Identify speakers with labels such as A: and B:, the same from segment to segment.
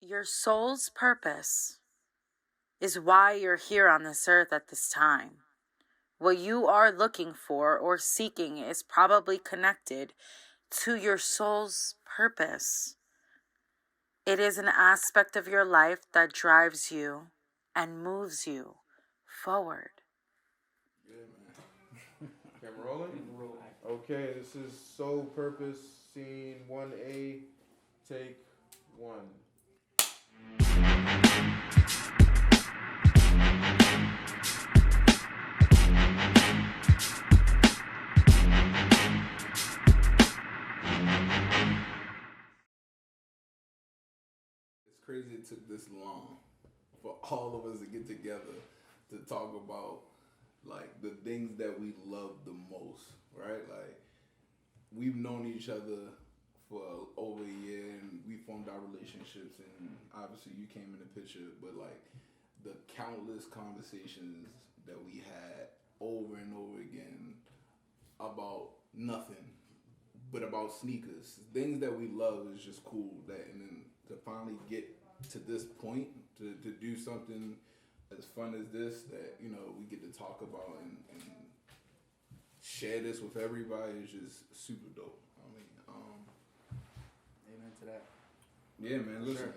A: Your soul's purpose is why you're here on this earth at this time. What you are looking for or seeking is probably connected to your soul's purpose. It is an aspect of your life that drives you and moves you forward.
B: Yeah, man. Camera rolling? Okay, this is Soul Purpose, scene 1A, take 1.
C: It's crazy it took this long for all of us to get together to talk about like the things that we love the most, right? Like we've known each other for over a year and we formed our relationships, and obviously you came in the picture, but like the countless conversations that we had over and over again about nothing but about sneakers, things that we love is just cool. That, and then to finally get to this point to do something as fun as this, that you know we get to talk about and share this with everybody is just super dope. I mean,
D: amen to that.
C: yeah, man. Listen,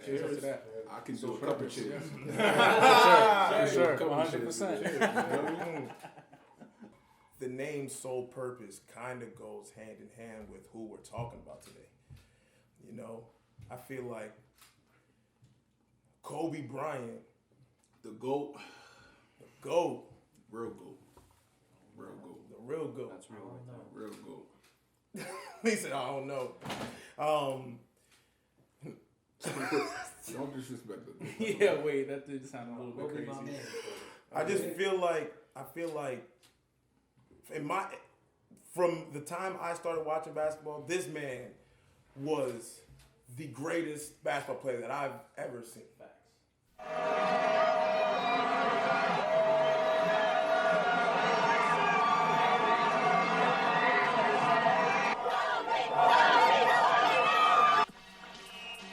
D: Cheers to that.
C: I can do a couple cheers.
D: Sure, 100%.
E: The name Soul Purpose kind of goes hand in hand with who we're talking about today. You know, I feel like Kobe Bryant,
C: The GOAT,
E: GOAT,
C: real GOAT,
E: the real GOAT.
D: That's real.
C: real GOAT.
E: He said, I don't know.
C: Don't disrespect it.
D: Yeah, wait, that did sound a little bit crazy.
E: I just feel like from the time I started watching basketball, this man was the greatest basketball player that I've ever seen.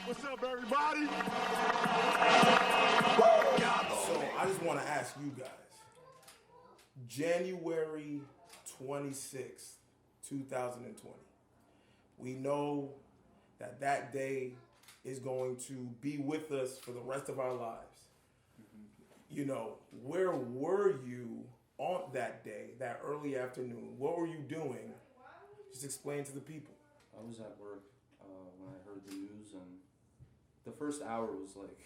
F: What's up, everybody?
E: So I just want to ask you guys, January 26th, 2020, we know that day is going to be with us for the rest of our lives. Mm-hmm. You know, where were you on that day, that early afternoon? What were you doing? Just explain to the people.
G: I was at work when I heard the news, and the first hour was like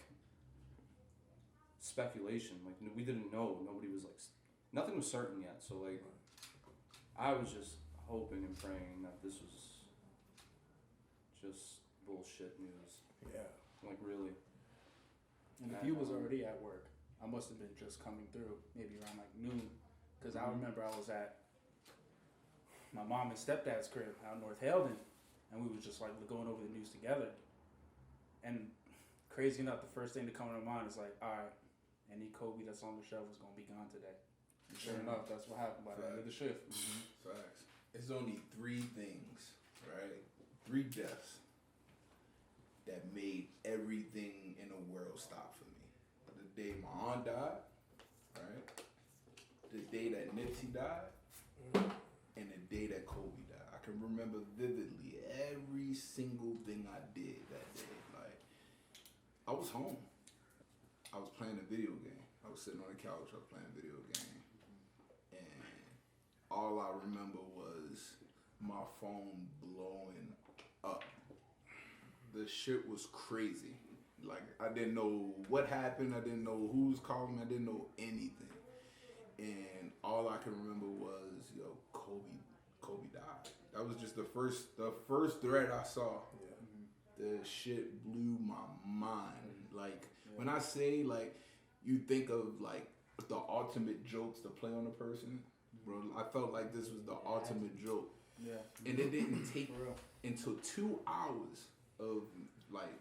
G: speculation. Like we didn't know. Nobody was like, nothing was certain yet. So like, I was just hoping and praying that this was just bullshit news.
E: Yeah.
G: Like really.
D: And if you was already at work, I must have been just coming through, maybe around like noon, because I remember I was at my mom and stepdad's crib out in North Haledon, and we was just like going over the news together. And crazy enough, the first thing to come to my mind is like, all right, any Kobe that's on the shelf is gonna be gone today. And sure enough, that's what happened by the end of the shift.
C: Mm-hmm. Facts. It's only 3 things, right? 3 deaths that made everything in the world stop for me. The day my aunt died, right? The day that Nipsey died, and the day that Kobe died. I can remember vividly every single thing I did that day. Like, I was home. I was playing a video game. I was sitting on the couch, I was playing a video game. And all I remember was my phone blowing up. The shit was crazy. Like, I didn't know what happened. I didn't know who was calling me. I didn't know anything. And all I can remember was, yo, Kobe died. That was just the first thread I saw. Yeah. The shit blew my mind. Like, when I say, like, you think of, like, the ultimate jokes to play on a person, bro, I felt like this was the ultimate joke.
D: Yeah.
C: And it didn't take until 2 hours of, like,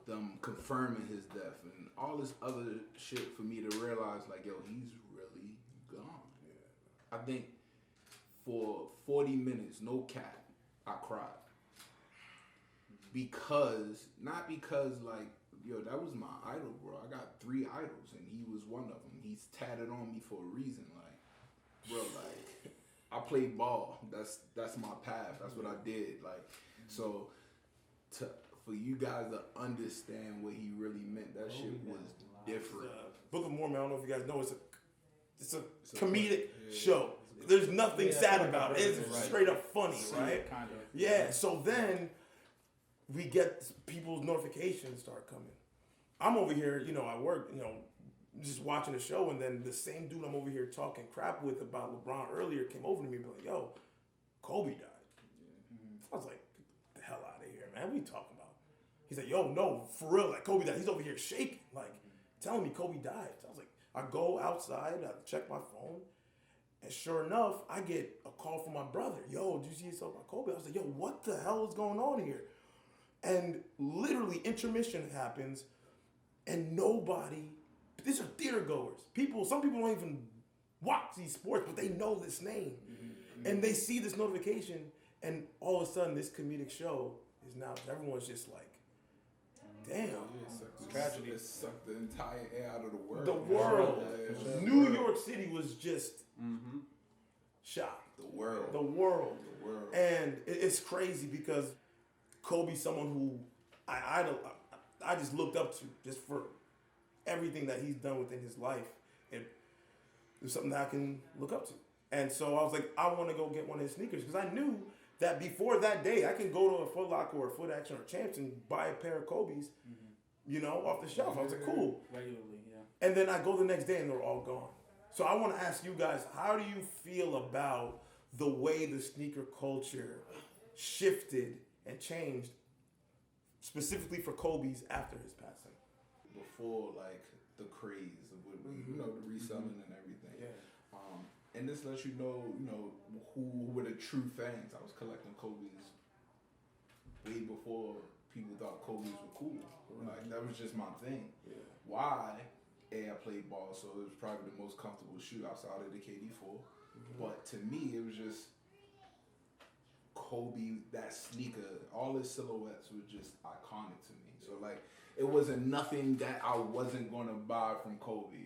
C: them confirming his death and all this other shit for me to realize, like, yo, he's really gone. Yeah. I think for 40 minutes, no cap, I cried. not because like, yo, that was my idol, bro. I got 3 idols, and he was one of them. He's tatted on me for a reason, like, bro, like, I played ball. That's my path. That's what I did, like, so for you guys to understand what he really meant, that shit was different.
E: Book of Mormon, I don't know if you guys know, it's a comedic show. There's nothing sad about it. It's straight up funny, right?
D: Kind of.
E: Yeah. So then we get people's notifications start coming. I'm over here, at work, just watching the show, and then the same dude I'm over here talking crap with about LeBron earlier came over to me and be like, yo, Kobe died. I was like, get the hell out of here, man. What are you talking about? He's like, yo, no, for real, like Kobe died. He's over here shaking, like telling me Kobe died. So I was like, I go outside, I check my phone, and sure enough, I get a call from my brother. Yo, did you see something about Kobe? I was like, yo, what the hell is going on here? And literally intermission happens, and nobody, these are theater goers. Some people don't even watch these sports, but they know this name. And they see this notification, and all of a sudden this comedic show is now, everyone's just like, damn.
C: Tragedy. It sucked the entire air out of the world.
E: The world. New York City was just shocked.
C: The world.
E: The world. And it's crazy because Kobe's someone who I just looked up to just for everything that he's done within his life. And it's something that I can look up to. And so I was like, I want to go get one of his sneakers because I knew that before that day, I can go to a Foot Locker or a Foot Action or Champs and buy a pair of Kobe's, off the shelf. I was like, cool.
D: Regularly, yeah.
E: And then I go the next day and they're all gone. So I want to ask you guys, how do you feel about the way the sneaker culture shifted and changed specifically for Kobe's after his passing?
C: Before, like, the craze of what, the reselling and everything.
E: Yeah.
C: And this lets you know, who were the true fans. I was collecting Kobe's way before people thought Kobe's were cool. Like, that was just my thing.
E: Yeah.
C: Why? I played ball, so it was probably the most comfortable shoe outside of the KD4. But to me, it was just Kobe, that sneaker, all his silhouettes were just iconic to me. So, like, it wasn't nothing that I wasn't going to buy from Kobe.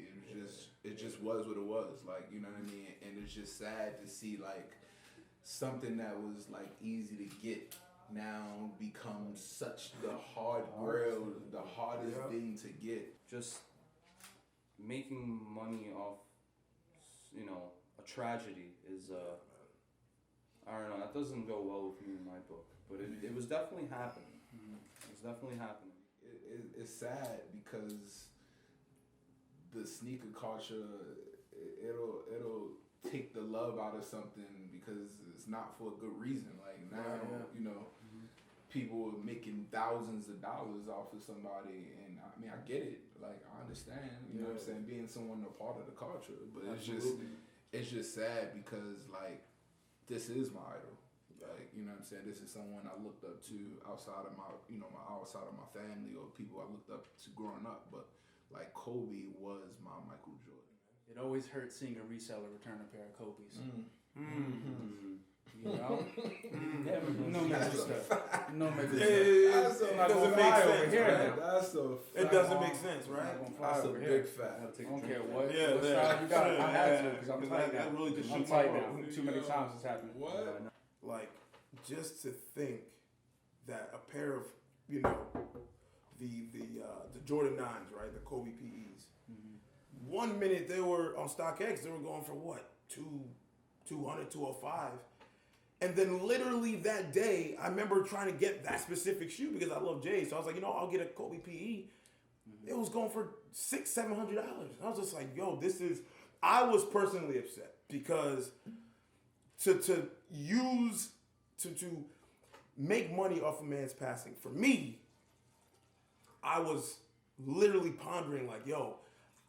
C: It just was what it was. Like, you know what I mean? And it's just sad to see, like, something that was, like, easy to get now becomes such the hard grail, the hardest thing to get.
G: Just making money off, a tragedy is, I don't know, that doesn't go well with me in my book. But it was definitely happening. It was definitely happening.
C: It's sad because the sneaker culture, it'll take the love out of something because it's not for a good reason. Like now, people are making thousands of dollars off of somebody, and I mean, I get it. Like, I understand, you know what I'm saying, being someone a part of the culture, but it's just sad because, like, this is my idol. Like, you know what I'm saying, this is someone I looked up to outside of my, outside of my family or people I looked up to growing up, but, like, Kobe was my Michael Jordan.
D: It always hurts seeing a reseller return a pair of Kobe's. No major stuff. No major stuff.
E: It doesn't make sense. It doesn't make sense, right?
C: That's a big fact.
D: I don't care what style you got. I had to because I'm tight now. I'm tight now. Too many times it's happened.
C: What?
E: Like, just to think that a pair of, the Jordan 9s, right? The Kobe PEs. 1 minute they were on StockX, they were going for what? 200, 205. And then literally that day, I remember trying to get that specific shoe because I love Jay. So I was like, I'll get a Kobe PE. It was going for $600-700. I was just like, I was personally upset because to make money off a man's passing, for me, I was literally pondering like,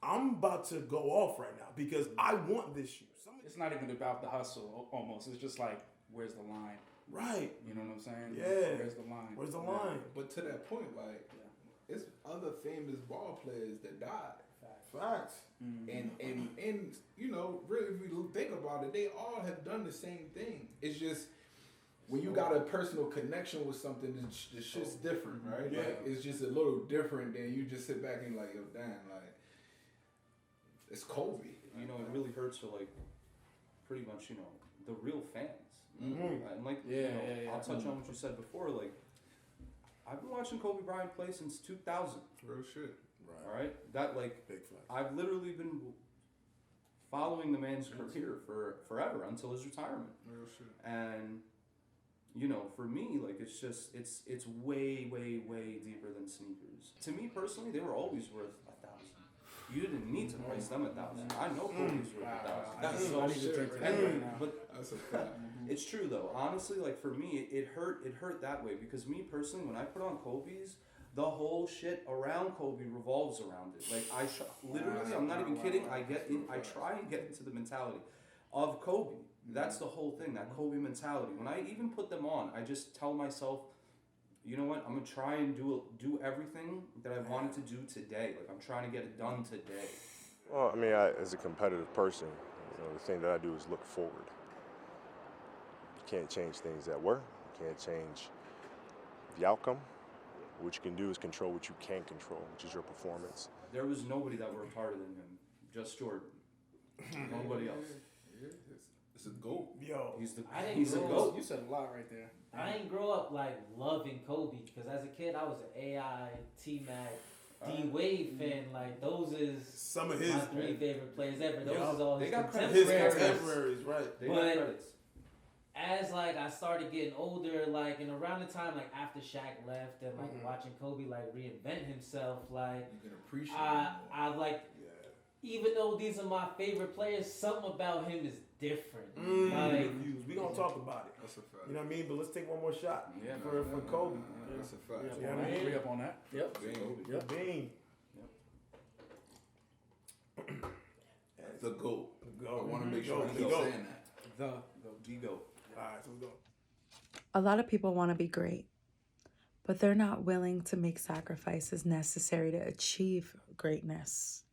E: I'm about to go off right now because I want this shoe.
D: It's not even about the hustle almost. It's just like, where's the line?
E: Right.
D: You know what I'm saying?
E: Yeah.
D: Where's the line?
E: Where's the line?
C: But to that point, like, it's other famous ball players that died.
E: Facts.
C: And really, if we think about it, they all have done the same thing. It's just when you got a personal connection with something, the shit's different, right?
E: Yeah.
C: Like, it's just a little different than you just sit back and like, yo, damn, like, it's Kobe.
G: You know, it really hurts for like, pretty much, you know, the real fans.
E: Mm-hmm.
G: And like,
D: Yeah,
G: you know, I'll touch on what you said before. Like, I've been watching Kobe Bryant play since 2000.
C: Real shit.
E: Right.
G: All right, that like,
E: Big flex.
G: I've literally been following the man's career for forever until his retirement.
C: Real shit.
G: And you know, for me, like it's just it's way deeper than sneakers. To me personally, they were always worth 1,000. You didn't need to price them 1,000. I know Kobe's worth 1,000.
C: That's
D: I need to
C: shit
D: drink
C: right
D: that
C: there.
D: right now.
G: But
C: That's a fact.
G: it's true though. Honestly, like for me, it hurt that way because me personally, when I put on Kobe's, the whole shit around Kobe revolves around it. Like literally, I'm not even kidding. I try and get into the mentality of Kobe. That's the whole thing, that Kobe mentality. When I even put them on, I just tell myself, you know what? I'm gonna try and do everything that I wanted to do today. Like I'm trying to get it done today.
H: Well, I mean, as a competitive person, you know, the thing that I do is look forward. You can't change things that were. You can't change the outcome. What you can do is control what you can control, which is your performance.
G: There was nobody that worked harder than him. Just Jordan. Nobody else.
C: Yeah, it's a goat.
E: Yo.
G: He's a goat.
D: You said a lot right there.
I: I didn't grow up like loving Kobe because as a kid I was an AI, T-Mac, D-Wade fan. Like those is
E: Some of his
I: my three favorite players ever. Those
E: Yeah.
I: is all
G: They
I: his
G: got credit.
E: his
I: contemporaries.
E: contemporaries, right?
G: They got
I: But-
G: credits.
I: As like I started getting older, like and around the time like after Shaq left and like watching Kobe like reinvent himself, like
C: You can appreciate it
I: I
C: more.
I: like
E: Yeah.
I: even though these are my favorite players, something about him is different. Like
E: We gonna talk about it.
C: That's a fact.
E: You know what I mean? But let's take one more shot
G: Yeah,
E: for Kobe.
C: That's a fact.
E: Yeah, I mean-
D: Agree up on that. Yep.
E: Yep. Bean.
C: The GOAT.
E: Go.
C: I want to make sure I
E: Go.
C: keep
E: Go.
C: saying that.
G: The GOAT.
E: All right, so we go.
A: A lot of people want to be great, but they're not willing to make sacrifices necessary to achieve greatness.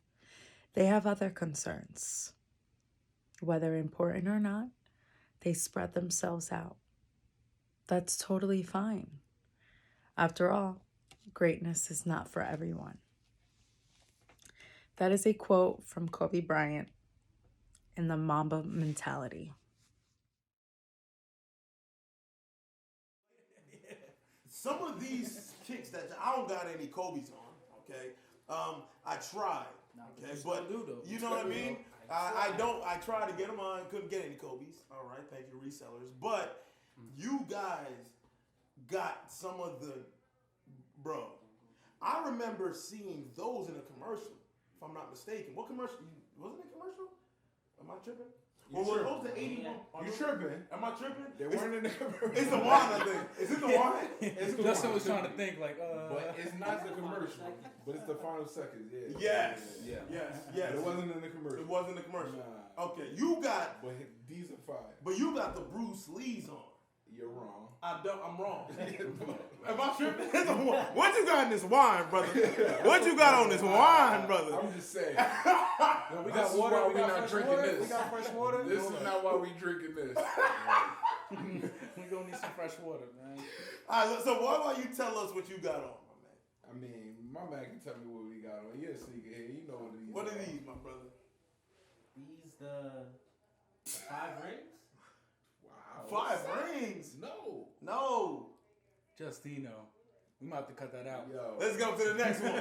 A: They have other concerns. Whether important or not, they spread themselves out. That's totally fine. After all, greatness is not for everyone. That is a quote from Kobe Bryant in the Mamba mentality.
E: Some of these kicks that I don't got any Kobe's on, okay? I tried, okay, but you know what I mean. I don't. I tried to get them on, couldn't get any Kobe's. All right, thank you, resellers. But you guys got some of the, bro. I remember seeing those in a commercial, if I'm not mistaken. What commercial? Wasn't it a commercial? Am I tripping? Or were those the 81?
C: You tripping?
E: Am I tripping?
C: They weren't in the commercial.
E: It's the wine, I think. Is it the wine?
C: It's the
D: Justin
C: one.
D: was trying to think like,
C: But it's not the commercial. But it's the final seconds. Yeah.
E: Yes.
G: Yeah.
E: Yes.
C: But
E: Yes.
C: it wasn't in the commercial.
E: It wasn't the commercial.
C: Nah.
E: Okay, you got,
C: But these are fire.
E: but you got the Bruce Lee's on.
C: You're wrong.
E: I'm wrong. Am I tripping? What you got in this wine, brother? What you got on this wine, brother?
C: I'm just saying.
D: we
C: This
D: got
C: is
D: water.
C: why
D: We
C: we're
D: got
C: not
D: fresh
C: drinking
D: water.
C: this.
D: We got fresh water.
C: This is not why we drinking this.
D: We gonna need some fresh water, man.
E: All right, so why don't you tell us what you got on, my man?
C: I mean, my man can tell me what we got on. You're a sneakerhead. You know what these
E: What are these, my brother?
I: these the 5 rings?
C: Wow.
E: 5 rings?
C: No.
E: No.
D: Justino. We might have to cut that out.
C: Yo.
E: Let's go to the next one.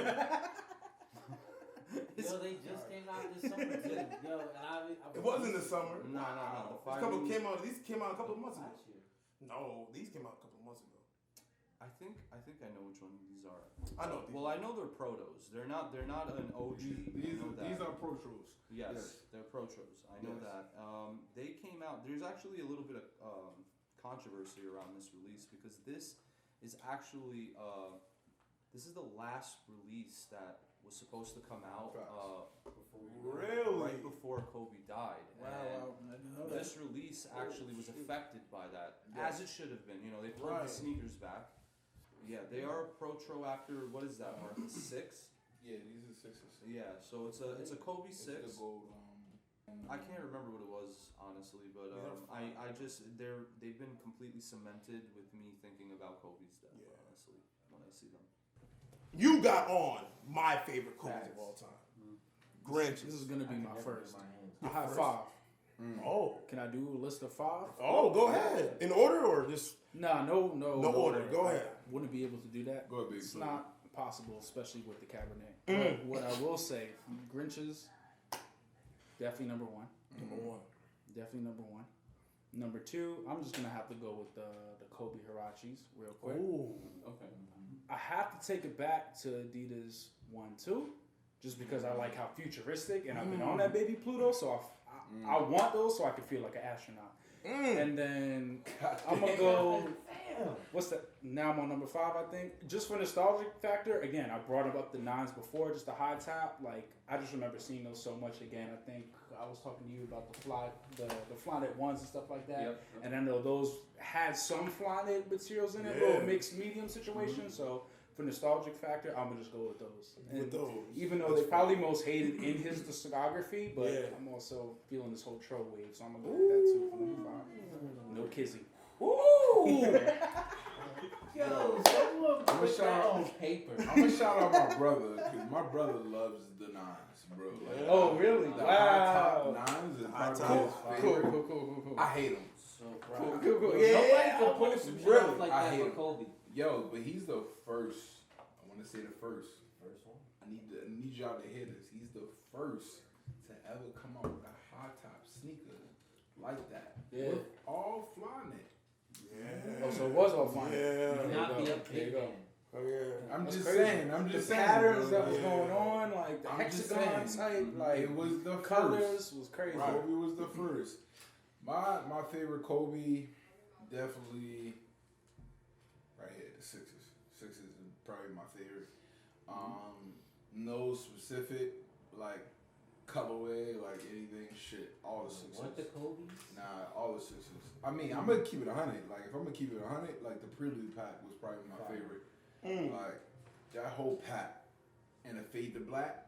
I: Yo, they just came out this summer too. Yo, and I
E: It wasn't the summer.
G: No. The
E: These
G: 5
E: couple
G: rings-
E: came out. These came out a couple of months ago.
I: last year.
E: No, these came out a couple of months ago.
G: I think I know which one these are.
E: I know these.
G: Well, I know they're protos. They're not an OG. I know that.
C: These are Pro Tros.
G: Yes, they're protros. I know
C: Yes.
G: that. They came out. There's actually a little bit of controversy around this release because this is actually this is the last release that was supposed to come out
E: Really?
G: right before Kobe died. And
D: I didn't know that.
G: this release actually was affected by that, as it should have been. You know, they pulled
E: Right.
G: the sneakers back. Yeah, they are a protro after what is that, Mark? 6?
C: Yeah, these are 6s.
G: Yeah, so it's a Kobe 6.
C: It's the gold.
G: I can't remember what it was honestly, but I just they've been completely cemented with me thinking about Kobe's death.
E: Yeah.
G: Honestly, when I see them.
E: You got on my favorite Kobe's of all time. Grinch.
D: This is gonna be my first. I
E: Your
D: have
E: first?
D: 5.
E: Oh.
D: Can I do a list of 5?
E: Oh, go ahead. In order or just
D: Nah, no
E: order. Go ahead.
D: Wouldn't be able to do that.
C: Go ahead, baby.
D: It's not possible, especially with the Cabernet. But what I will say, Grinches, definitely number 1.
E: number one?
D: Definitely number 1. Number 2, I'm just gonna have to go with the Kobe Hirachis real quick.
E: Ooh.
G: Okay.
D: I have to take it back to Adidas 1, 2, just because I like how futuristic, and I've been on that baby Pluto, so I want those so I can feel like an astronaut. And then I'm gonna go. What's that? Now I'm on number 5, I think. Just for nostalgic factor, again, I brought up the 9s before, just the high top. Like I just remember seeing those so much again. I think I was talking to you about the Flyknit ones and stuff like that.
G: Yep.
D: And I know those had some Flyknit materials in it,
E: Yeah.
D: little mixed medium situation. So for nostalgic factor, I'm gonna just go with those. And even though they're probably most hated in his discography, but I'm also feeling this whole troll wave, so I'm gonna go with that too for number 5. No kissing.
E: Ooh.
I: Yo, someone
C: I'ma
I: put
C: shout
I: that
C: out-
I: on paper.
C: I'm gonna shout out my brother because my brother loves the 9s, bro. Like,
D: Oh, really?
C: The
D: Wow.
C: high top 9s is
E: High
C: my
E: top.
C: brother's
D: Cool.
C: favorite. I hate them.
I: So proud.
D: Cool.
I: Nobody
E: Yeah.
I: can pull some shit
C: Really,
I: off like
C: I
I: that
C: hate
I: for
C: him.
I: Kobe.
C: Yo, but he's the first. I want to say the first.
I: First one.
C: I need y'all to hear this. He's the first to ever come out with a high top sneaker like that.
D: Yeah.
C: With all Flyknit.
E: Yeah.
D: Oh, so it was all fun.
E: Yeah.
I: Do not be a
D: There you
I: big
D: go.
I: man.
E: Oh yeah.
C: I'm
D: That's
C: just
D: crazy.
C: saying. I'm
D: The
C: just saying.
D: patterns
C: bro.
D: that was
E: Yeah.
D: going on, like the
C: I'm just
D: hexagon
C: saying.
D: type, like
C: It was the
D: colors
C: first.
D: was crazy.
C: Kobe was the first. My favorite Kobe, definitely right here, the Sixers. Sixers is probably my favorite. No specific like colorway, like anything, shit. All the Sixers.
I: What the Kobe's?
C: Nah, all the Sixers. I mean, I'm gonna keep it 100. Like, if I'm gonna keep it 100, like the Prelude pack was probably my favorite. Like that whole pack and the Fade to Black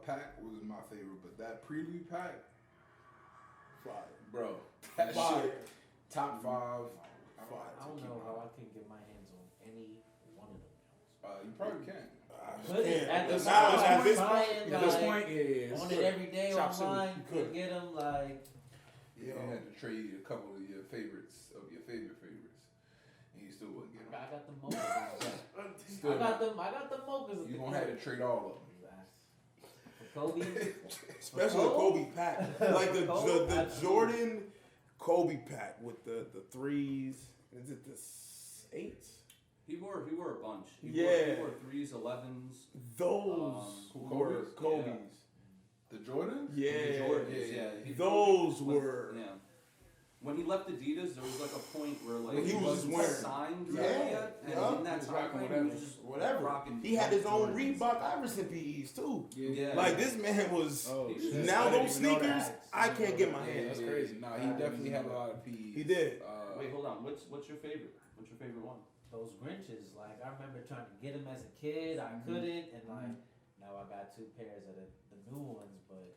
C: pack was my favorite. But that Prelude pack, fire, bro. That
E: Fire.
C: shit, top 5.
I: I don't know how I can get my hands on any one of them.
C: You probably can.
I: Could it? At this
E: Now,
I: point,
E: at this
I: buying,
E: point,
D: At this
I: like,
D: point, yeah.
I: on it every day
D: Chop suey.
I: online,
E: You
I: could
E: could.
I: get them like.
C: You had to trade a couple of your favorites of your favorites, and you still wouldn't get them.
I: I got the mochas.
C: Still,
I: I got the mochas.
C: you gonna have to trade all of them.
I: For Kobe.
E: Especially the Kobe pack. Like the
I: Kobe?
E: Jordan Kobe pack with the 3s. Is it the 8s?
G: He wore a bunch. He
E: Yeah.
G: wore 3s, 11s.
E: Those
C: Who,
E: were
C: Kobe's?
E: Kobe's.
C: The Jordans?
E: Yeah.
G: The Jordans,
C: yeah.
G: He-
E: Those
G: when-
E: were.
G: Yeah. When he left Adidas, there was like a point where like
E: When he was
G: wasn't
E: wearing-
G: signed
E: Yeah.
G: yet, and
E: Yeah.
G: in that
D: He was
G: time
D: rocking
G: frame,
D: whatever.
G: he was just
E: Whatever.
G: rocking
E: He had his own
G: Jordans.
E: Reebok Iverson PEs too.
G: Yeah.
E: Like this man was.
D: Oh,
G: He
D: shit.
G: was-
E: Now
D: I didn't
E: those
D: even know
E: sneakers,
D: that.
E: I can't get my
C: Yeah,
E: hands.
D: That's crazy.
C: No, he definitely had a lot of P's.
E: He did.
G: Wait, hold on. What's your favorite? What's your favorite one?
I: Those Grinches, like I remember trying to get them as a kid, I couldn't, and like now I got 2 pairs of the new ones. But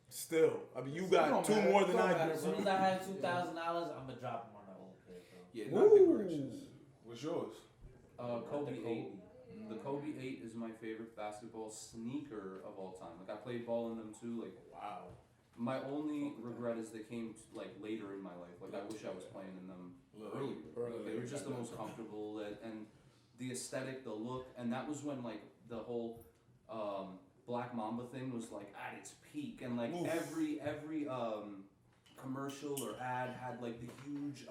E: Still, I mean, you
C: It
E: got
C: don't
E: 2
C: matter.
E: more
C: It
E: than
C: don't
E: I
C: matter.
I: as
E: do.
I: soon as I have $2,000, I'm gonna drop them on the old pair, bro.
C: Yeah, not the
E: Ooh.
C: Grinches. What's yours?
G: Kobe
I: The
G: 8. The Kobe 8 is my favorite basketball sneaker of all time. Like I played ball in them too. Like
D: Wow.
G: my only regret is they came like later in my life. Like I wish I was playing in them earlier. Like, they were just the most comfortable and the aesthetic, the look, and that was when like the whole Black Mamba thing was like at its peak, and like
E: Oof.
G: every commercial or ad had like the huge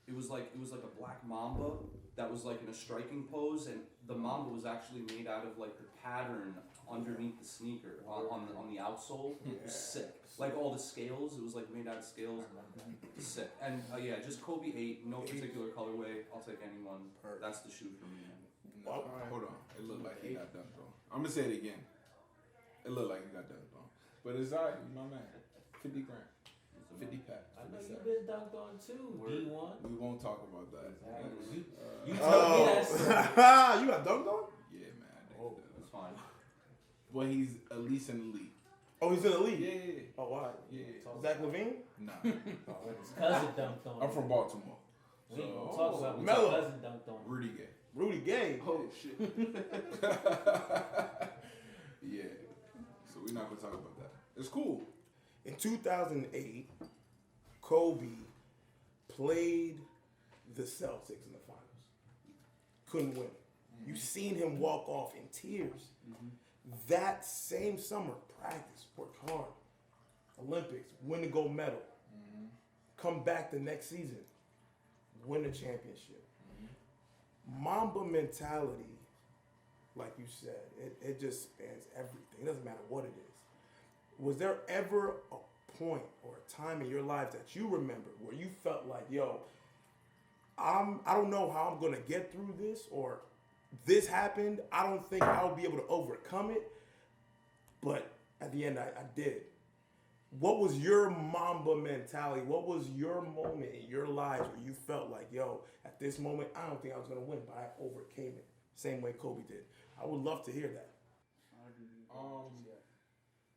G: it was like a black mamba that was like in a striking pose, and the mamba was actually made out of like the pattern underneath the sneaker on the outsole. It was sick. Like all the scales, it was like made out of scales. Sick. And yeah, just Kobe 8, no particular colorway. I'll take any one. That's the shoe for me, man.
C: No, hold on. It looked like he got dunked on. I'm gonna say it again. It looked like he got dunked on. But it's alright, my man. 50 grand. 50 pack.
I: I know you've been dunked on too, D1.
C: We won't talk about that.
I: You told me that story.
E: You got dunked on?
C: Yeah, man.
G: That's fine.
C: But he's at least in the league.
E: Oh, he's in the league?
C: Yeah.
E: Oh, wow.
C: Yeah.
E: Zach LaVine?
C: Nah.
I: His cousin dunked on him.
C: I'm from Baltimore.
I: We ain't gonna talk about what
E: Melo.
I: his cousin dunked on him.
C: Rudy Gay.
E: Rudy Gay.
C: Oh, shit. Yeah. So we're not going to talk about that. It's cool.
E: In 2008, Kobe played the Celtics in the finals. Couldn't win. You seen him walk off in tears. That same summer, practice, work hard. Olympics, win the gold medal. Come back the next season, win the championship. Mamba mentality, like you said, it just spans everything. It doesn't matter what it is. Was there ever a point or a time in your life that you remember where you felt like, yo, I don't know how I'm gonna get through this, or this happened, I don't think I'll be able to overcome it, but at the end I did. What was your Mamba mentality? What was your moment in your lives where you felt like, yo, at this moment, I don't think I was going to win, but I overcame it. Same way Kobe did. I would love to hear that.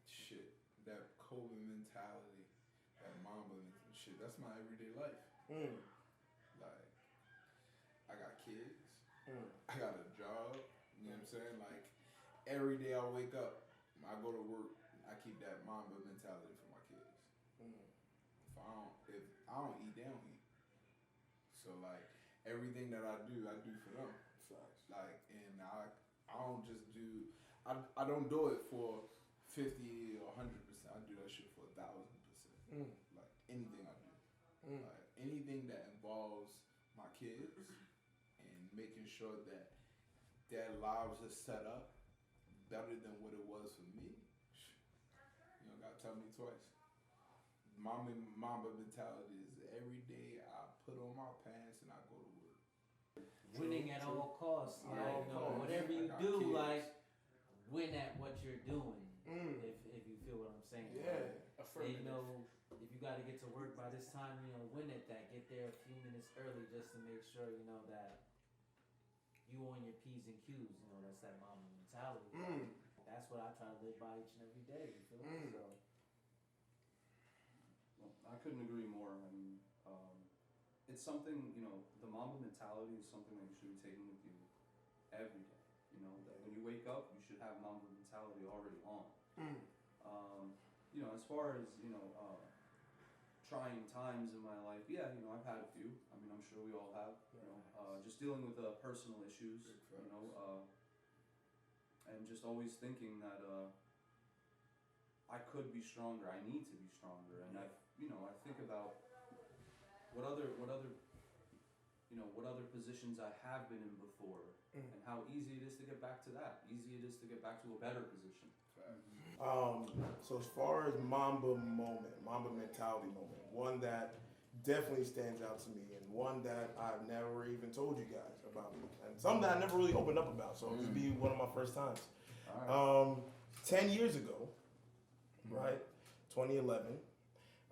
C: Shit, that Kobe mentality, that Mamba shit, that's my everyday life. Like, I got kids. I got a job. You know what I'm saying? Like, every day I wake up, I go to work, I keep that Mamba mentality for my kids. If I don't eat, they don't eat. So like everything that I do for them. Like, and I don't just do. I don't do it for 50 or 100%. I do that shit for 1,000%. Like anything I do, like anything that involves my kids and making sure that their lives are set up better than what it was for me. You don't gotta tell me twice. Mamba mentality is every day I put on my pants and I go to work.
I: Winning at all costs.
C: At
I: Like,
C: all
I: you know,
C: costs.
I: whatever
C: I
I: you
C: got
I: do,
C: kids.
I: like, win at what you're doing. If you feel what I'm saying.
E: Yeah.
I: You know, if you got to get to work by this time, you know, win at that. Get there a few minutes early just to make sure, you know, that you on your P's and Q's. You know, that's that Mamba mentality. That's what I try to live by each and every day. You feel me? So.
G: Well, I couldn't agree more. I mean, it's something, you know, the Mamba mentality is something that you should be taking with you every day. You know, that when you wake up, you should have Mamba mentality already on. You know, as far as, you know, trying times in my life, yeah, you know, I've had a few. I mean, I'm sure we all have, you know, just dealing with personal issues, you know, and just always thinking that I could be stronger, I need to be stronger, and you know, I think about what other positions I have been in before, and how easy it is to get back to that, easy it is to get back to a better position.
E: So as far as Mamba mentality moment, one that definitely stands out to me, and one that I've never even told you guys about, and something that I never really opened up about. So this will be one of my first times.
G: All right.
E: 10 years ago, right, 2011,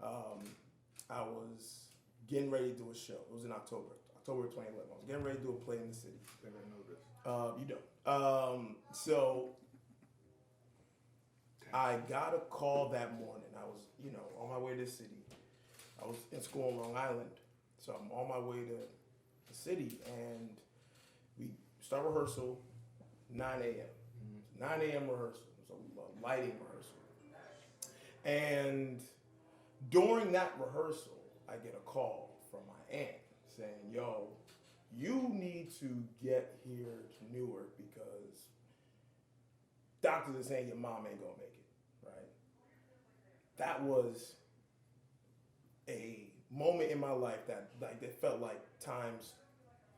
E: I was getting ready to do a show. It was in October of 2011. I was getting ready to do a play in the city.
C: I didn't know this.
E: You don't. So I got a call that morning. I was, you know, on my way to the city. I was in school in Long Island. So I'm on my way to the city, and we start rehearsal 9 a.m. 9 a.m. rehearsal. It was a lighting rehearsal. And during that rehearsal, I get a call from my aunt saying, yo, you need to get here to Newark because doctors are saying your mom ain't gonna make it, right? That was a moment in my life that felt like times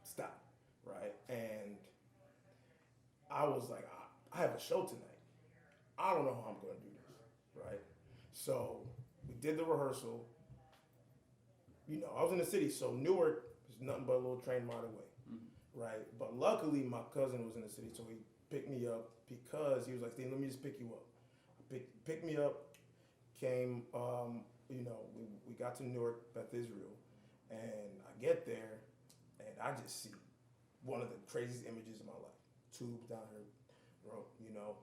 E: stopped, right? And I was like, I have a show tonight. I don't know how I'm gonna do this, right? So we did the rehearsal. You know, I was in the city, so Newark is nothing but a little train ride away, right? But luckily, my cousin was in the city, so he picked me up because he was like, Steve, let me just pick you up. Picked me up, came, you know, we got to Newark, Beth Israel, and I get there, and I just see one of the craziest images of my life. Tube down her throat, you know,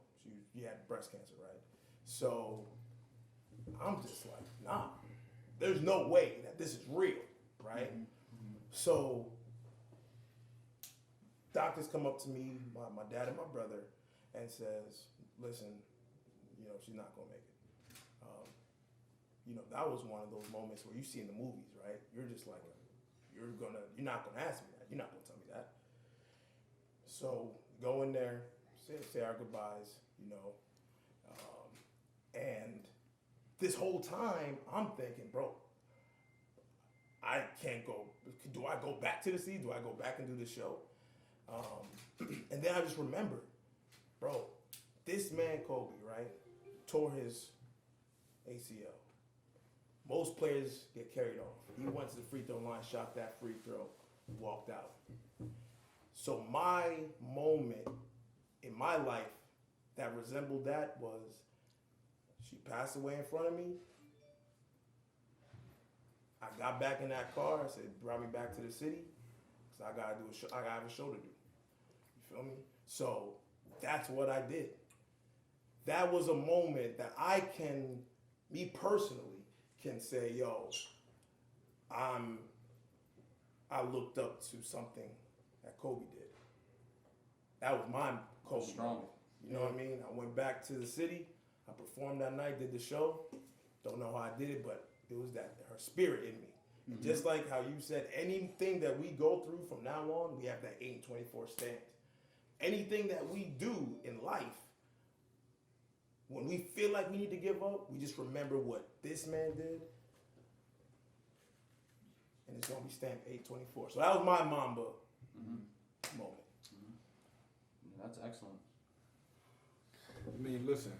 E: she had breast cancer, right? So I'm just like, nah, there's no way that this is real, right? So doctors come up to me, my dad and my brother, and says, listen, she's not gonna make it. That was one of those moments where you see in the movies, right? You're just like, you're not gonna ask me that. You're not gonna tell me that. So go in there, say our goodbyes, and this whole time I'm thinking, bro, I can't go. Do I go back to the city? Do I go back and do the show? And then I just remembered, bro, this man Kobe, right, tore his ACL. Most players get carried off. He went to the free throw line, shot that free throw, walked out. So my moment in my life that resembled that was she passed away in front of me. I got back in that car. I said, brought me back to the city because I gotta do a show. I gotta have a show to do. You feel me? So that's what I did. That was a moment that me personally, can say, yo, I looked up to something that Kobe did. That was my Kobe.
G: Strong.
E: You know what I mean? I went back to the city. I performed that night, did the show. Don't know how I did it, but it was her spirit in me. Mm-hmm. Just like how you said, anything that we go through from now on, we have that 8-24 stance. Anything that we do in life, when we feel like we need to give up, we just remember what this man did, and it's gonna be stamped 8-24. So that was my Mamba moment.
G: That's excellent.
C: I mean, listen,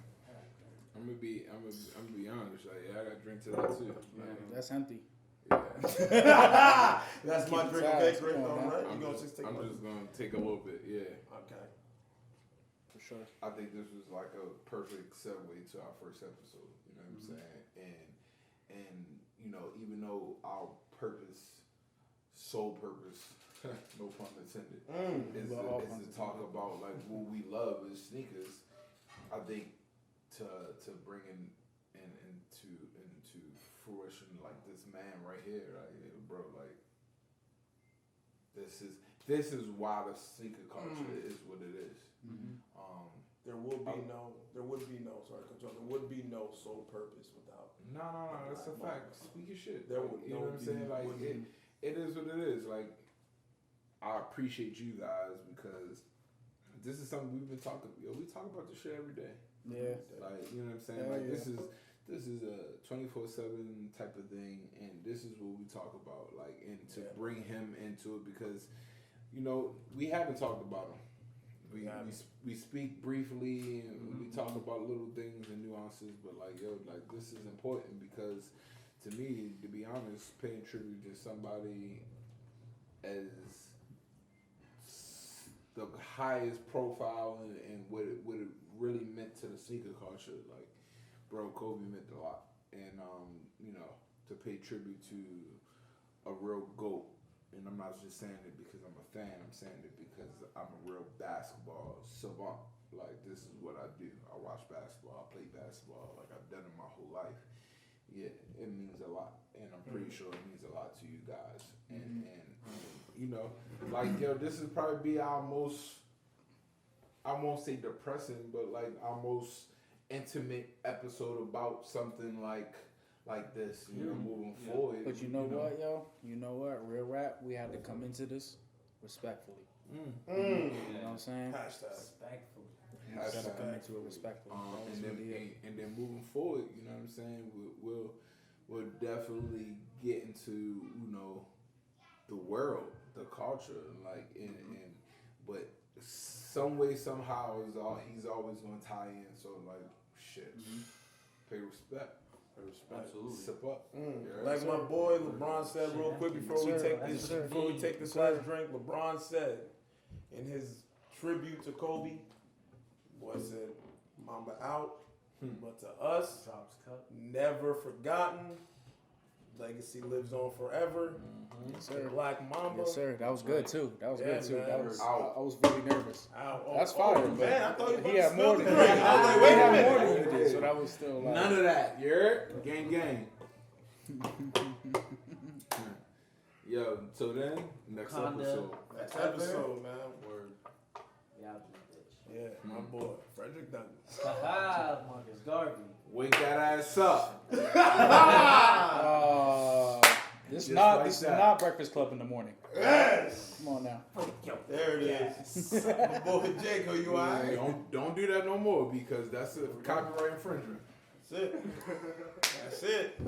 C: I'm gonna be honest. Like, I gotta drink to that too.
D: That's empty.
C: Yeah.
E: That's my drink. Okay, great. All right. I'm just
C: gonna take a little bit. Yeah.
E: Okay.
D: For sure.
C: I think this was like a perfect segue to our first episode. You know what I'm saying? And even though our sole purpose, no pun intended, is to talk about like what we love is sneakers. I think to bring into fruition like this man right here, like, bro, like this is why the sneaker culture is what it is. There would be no sole purpose without. No, that's a fact. Speak your shit. You know what I'm saying? Like it is what it is. Like, I appreciate you guys because this is something we've been talking. We talk about this shit every day.
D: Yeah.
C: Like, you know what I'm saying? Like, this is a 24/7 type of thing, and this is what we talk about. Like, and to bring him into it because, we haven't talked about him. We speak briefly and we talk about little things and nuances, but like this is important because to me, to be honest, paying tribute to somebody as the highest profile and what it really meant to the sneaker culture, like, bro, Kobe meant a lot, and to pay tribute to a real GOAT. And I'm not just saying it because I'm a fan. I'm saying it because I'm a real basketball savant. Like, this is what I do. I watch basketball. I play basketball. Like, I've done it my whole life. Yeah, it means a lot. And I'm pretty sure it means a lot to you guys. And like, this is probably be our most, I won't say depressing, but like our most intimate episode about something like this, moving forward.
D: But you know what, yo? You know what? Real rap, we had to come into this respectfully. You know what I'm saying?
I: Respectfully.
D: We got to come into it respectfully.
C: And then moving forward, you know what I'm saying? We'll definitely get into, the world, the culture, like, but some way, somehow, he's always going to tie in. So, like, shit, pay respect.
G: Absolutely.
C: Sip up.
E: Like my boy LeBron said real quick before we take this last drink, LeBron said in his tribute to Kobe, boy said, Mamba out, but to us, never forgotten, legacy lives on forever.
D: Yes, sir.
E: Black Mamba.
D: Yes, sir. That was good too. That was
E: Yeah,
D: good too.
E: man.
D: That was. I was very nervous. That's
E: Oh,
D: fire, but
E: man, I thought you
D: he had more than
E: I was like,
D: he
E: wait a
D: had
E: minute.
D: more than you did, so that was still like
C: None of that. You heard? Gang. Yo, so then, next
I: Conda.
C: episode.
E: Next episode, man.
C: Word.
I: Yeah, I'll do this
E: Yeah, my boy, Frederick Douglass.
I: Haha, Marcus Garvey.
C: Wake that ass up.
D: this
C: Just
D: not
C: like
D: this
C: that.
D: is not Breakfast Club in the morning.
E: Yes.
D: Come on now.
E: There it is. My boy Jacob, you alright?
C: Don't do that no more because that's a copyright infringement.
E: That's it. That's it.